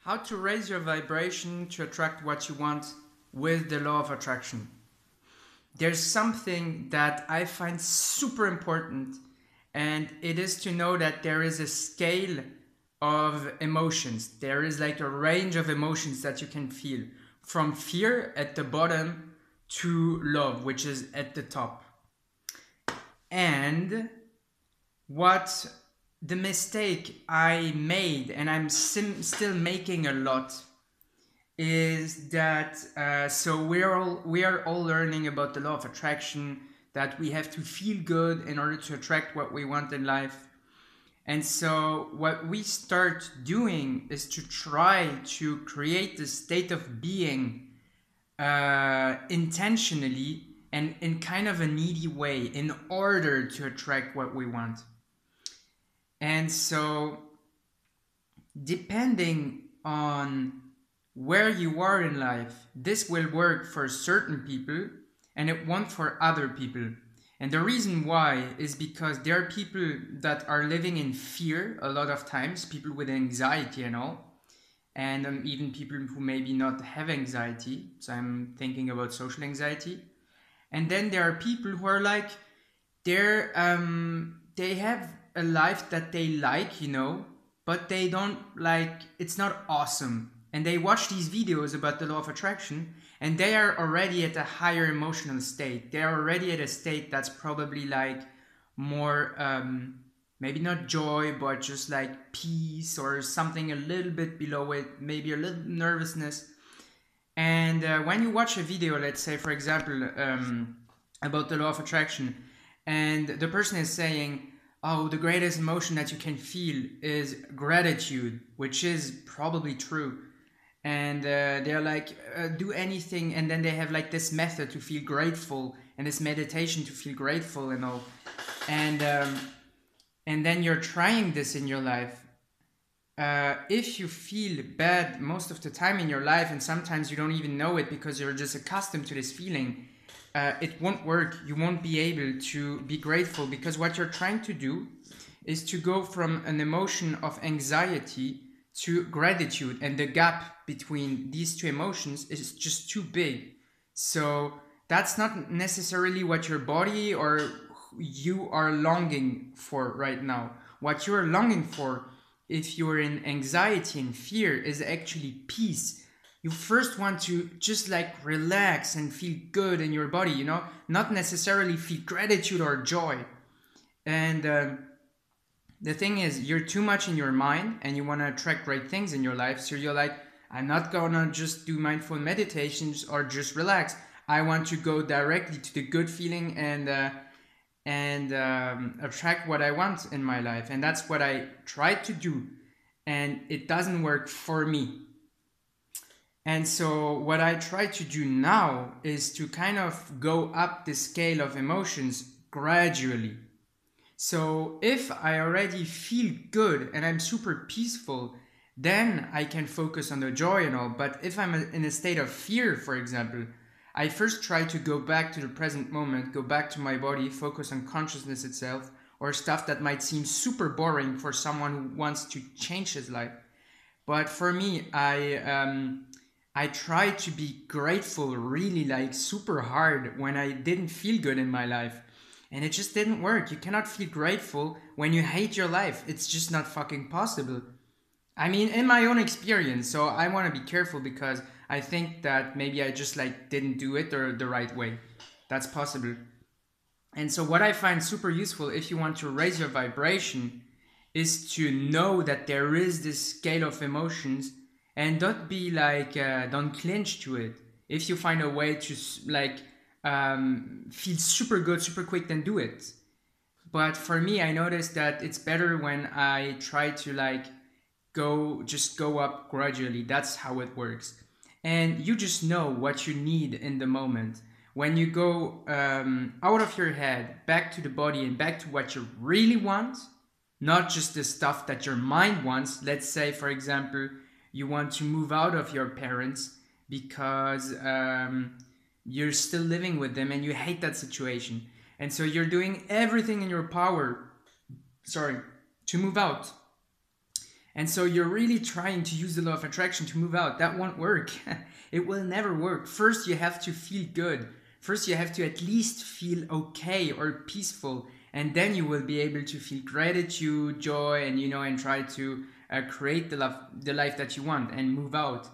How to raise your vibration to attract what you want with the law of attraction. There's something that I find super important, and it is to know that there is a scale of emotions. There is like a range of emotions that you can feel, from fear at the bottom to love, which is at the top. And what the mistake I made, and I'm still making a lot, is that so we are all learning about the law of attraction, that we have to feel good in order to attract what we want in life. And so what we start doing is to try to create the state of being intentionally and in kind of a needy way in order to attract what we want. And so depending on where you are in life, this will work for certain people and it won't for other people. And the reason why is because there are people that are living in fear a lot of times, people with anxiety and all, and even people who maybe not have anxiety. So I'm thinking about social anxiety. And then there are people who are like, they have a life that they like, but they don't like, it's not awesome. And they watch these videos about the law of attraction, and they are already at a higher emotional state. They are already at a state that's probably like more, maybe not joy, but just like peace or something a little bit below it, maybe a little nervousness. And when you watch a video, let's say, for example, about the law of attraction, and the person is saying, oh, the greatest emotion that you can feel is gratitude, which is probably true. And they're like, do anything, and then they have like this method to feel grateful and this meditation to feel grateful and all. And then you're trying this in your life. If you feel bad most of the time in your life, and sometimes you don't even know it because you're just accustomed to this feeling, it won't work. You won't be able to be grateful, because what you're trying to do is to go from an emotion of anxiety to gratitude, and the gap between these two emotions is just too big. So that's not necessarily what your body or you are longing for right now. What you are longing for, if you're in anxiety and fear, is actually peace. You first want to just like relax and feel good in your body, not necessarily feel gratitude or joy. And the thing is, you're too much in your mind and you want to attract great things in your life. So you're like, I'm not gonna just do mindful meditations or just relax. I want to go directly to the good feeling and attract what I want in my life. And that's what I try to do. And it doesn't work for me. And so what I try to do now is to kind of go up the scale of emotions gradually. So if I already feel good and I'm super peaceful, then I can focus on the joy and all. But if I'm in a state of fear, for example, I first try to go back to the present moment, go back to my body, focus on consciousness itself, or stuff that might seem super boring for someone who wants to change his life. But for me, I try to be grateful really like super hard when I didn't feel good in my life. And it just didn't work. You cannot feel grateful when you hate your life. It's just not fucking possible. I mean, in my own experience, so I want to be careful, because I think that maybe I just like didn't do it the right way. That's possible. And so what I find super useful if you want to raise your vibration is to know that there is this scale of emotions, and don't be like, don't clinch to it. If you find a way to like feel super good super quick, then do it. But for me, I noticed that it's better when I try to like go up gradually. That's how it works. And you just know what you need in the moment. When you go out of your head, back to the body and back to what you really want, not just the stuff that your mind wants. Let's say, for example, you want to move out of your parents because you're still living with them and you hate that situation. And so you're doing everything in your power, to move out. And so you're really trying to use the law of attraction to move out. That won't work. It will never work. First, you have to feel good. First, you have to at least feel okay or peaceful. And then you will be able to feel gratitude, joy, and and try to create the life that you want and move out.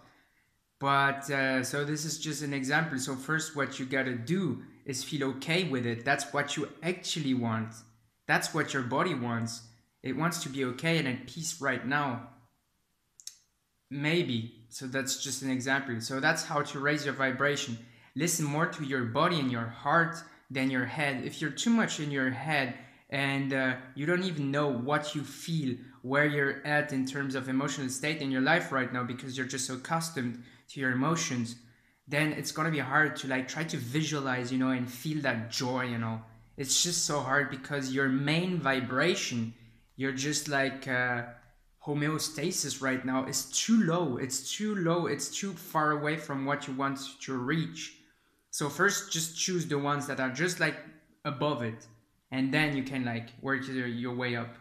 But so this is just an example. So first, what you gotta do is feel okay with it. That's what you actually want. That's what your body wants. It wants to be okay and at peace right now. Maybe. So that's just an example. So that's how to raise your vibration. Listen more to your body and your heart than your head. If you're too much in your head and you don't even know what you feel, where you're at in terms of emotional state in your life right now because you're just so accustomed to your emotions, then it's gonna be hard to like try to visualize, and feel that joy. It's just so hard because your main vibration, you're just like homeostasis right now is too low. It's too low. It's too far away from what you want to reach. So first, just choose the ones that are just like above it, and then you can like work your way up.